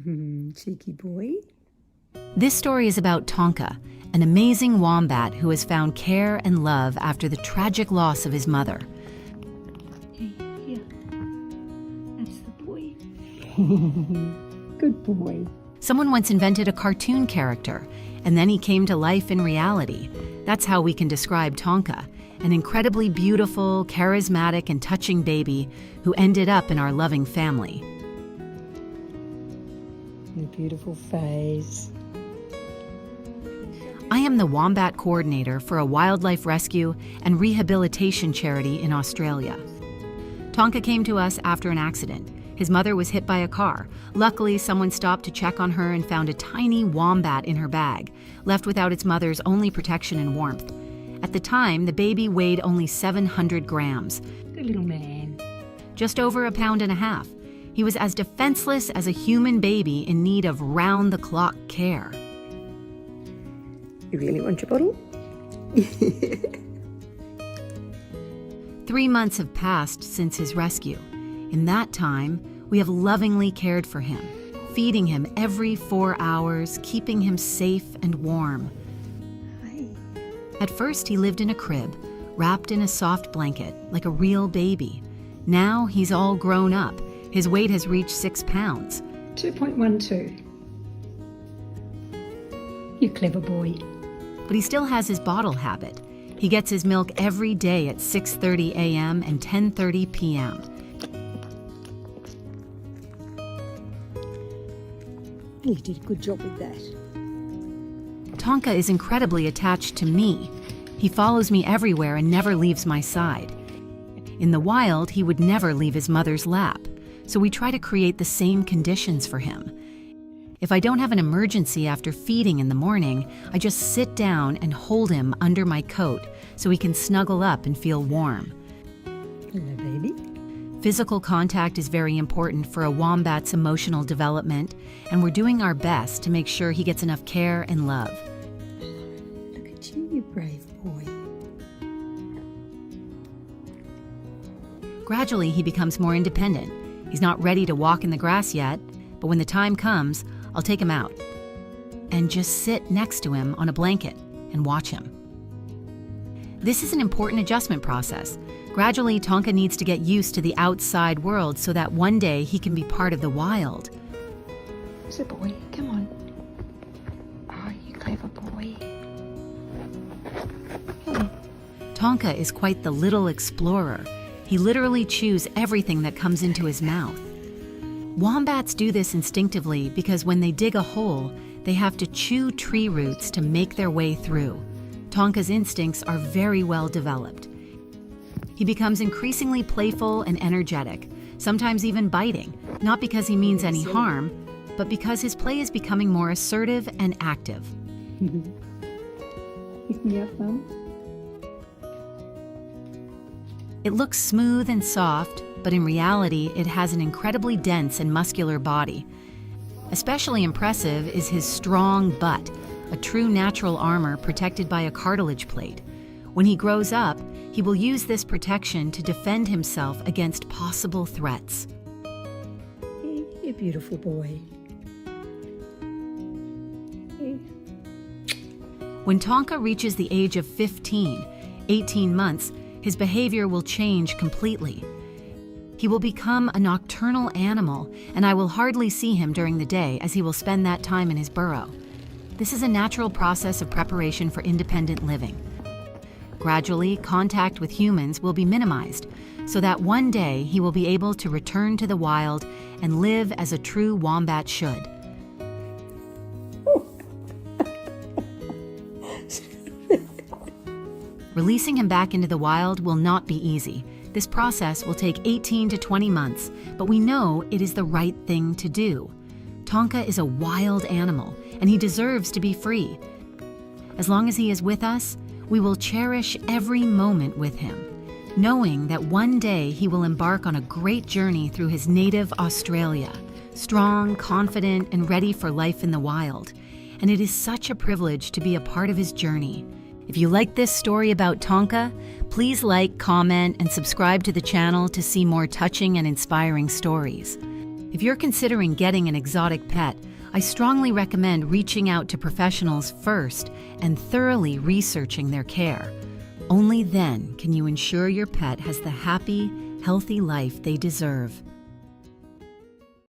Cheeky boy. This story is about Tonka, an amazing wombat who has found care and love after the tragic loss of his mother. Hey, here. That's the boy. Good boy. Someone once invented a cartoon character, and then he came to life in reality. That's how we can describe Tonka, an incredibly beautiful, charismatic, and touching baby who ended up in our loving family. Your beautiful face. I am the Wombat Coordinator for a wildlife rescue and rehabilitation charity in Australia. Tonka came to us after an accident. His mother was hit by a car. Luckily, someone stopped to check on her and found a tiny wombat in her bag, left without its mother's only protection and warmth. At the time, the baby weighed only 700 grams. Good little man. Just over 1.5 pounds. He was as defenseless as a human baby in need of round-the-clock care. You really want your bottle? 3 months have passed since his rescue. In that time, we have lovingly cared for him, feeding him every 4 hours, keeping him safe and warm. Hi. At first, he lived in a crib, wrapped in a soft blanket, like a real baby. Now he's all grown up. His weight has reached 6 pounds. 2.12. You clever boy. But he still has his bottle habit. He gets his milk every day at 6:30 a.m. and 10:30 p.m. You did a good job with that. Tonka is incredibly attached to me. He follows me everywhere and never leaves my side. In the wild, he would never leave his mother's lap, so we try to create the same conditions for him. If I don't have an emergency after feeding in the morning, I just sit down and hold him under my coat so he can snuggle up and feel warm. Hello, baby. Physical contact is very important for a wombat's emotional development, and we're doing our best to make sure he gets enough care and love. Look at you, you brave boy. Gradually, he becomes more independent. He's not ready to walk in the grass yet, but when the time comes, I'll take him out and just sit next to him on a blanket and watch him. This is an important adjustment process. Gradually, Tonka needs to get used to the outside world so that one day he can be part of the wild. Where's the boy? Come on. Oh, you clever boy. Hey. Tonka is quite the little explorer. He literally chews everything that comes into his mouth. Wombats do this instinctively because when they dig a hole, they have to chew tree roots to make their way through. Tonka's instincts are very well developed. He becomes increasingly playful and energetic, sometimes even biting, not because he means any harm, but because his play is becoming more assertive and active. Yeah, Mum. It looks smooth and soft, but in reality, it has an incredibly dense and muscular body. Especially impressive is his strong butt, a true natural armor protected by a cartilage plate. When he grows up, he will use this protection to defend himself against possible threats. Hey, you beautiful boy. Hey. When Tonka reaches the age of 15, 18 months, his behavior will change completely. He will become a nocturnal animal, and I will hardly see him during the day as he will spend that time in his burrow. This is a natural process of preparation for independent living. Gradually, contact with humans will be minimized, so that one day he will be able to return to the wild and live as a true wombat should. Releasing him back into the wild will not be easy. This process will take 18 to 20 months, but we know it is the right thing to do. Tonka is a wild animal, and he deserves to be free. As long as he is with us, we will cherish every moment with him, knowing that one day he will embark on a great journey through his native Australia, strong, confident, and ready for life in the wild. And it is such a privilege to be a part of his journey. If you like this story about Tonka, please like, comment, and subscribe to the channel to see more touching and inspiring stories. If you're considering getting an exotic pet, I strongly recommend reaching out to professionals first and thoroughly researching their care. Only then can you ensure your pet has the happy, healthy life they deserve.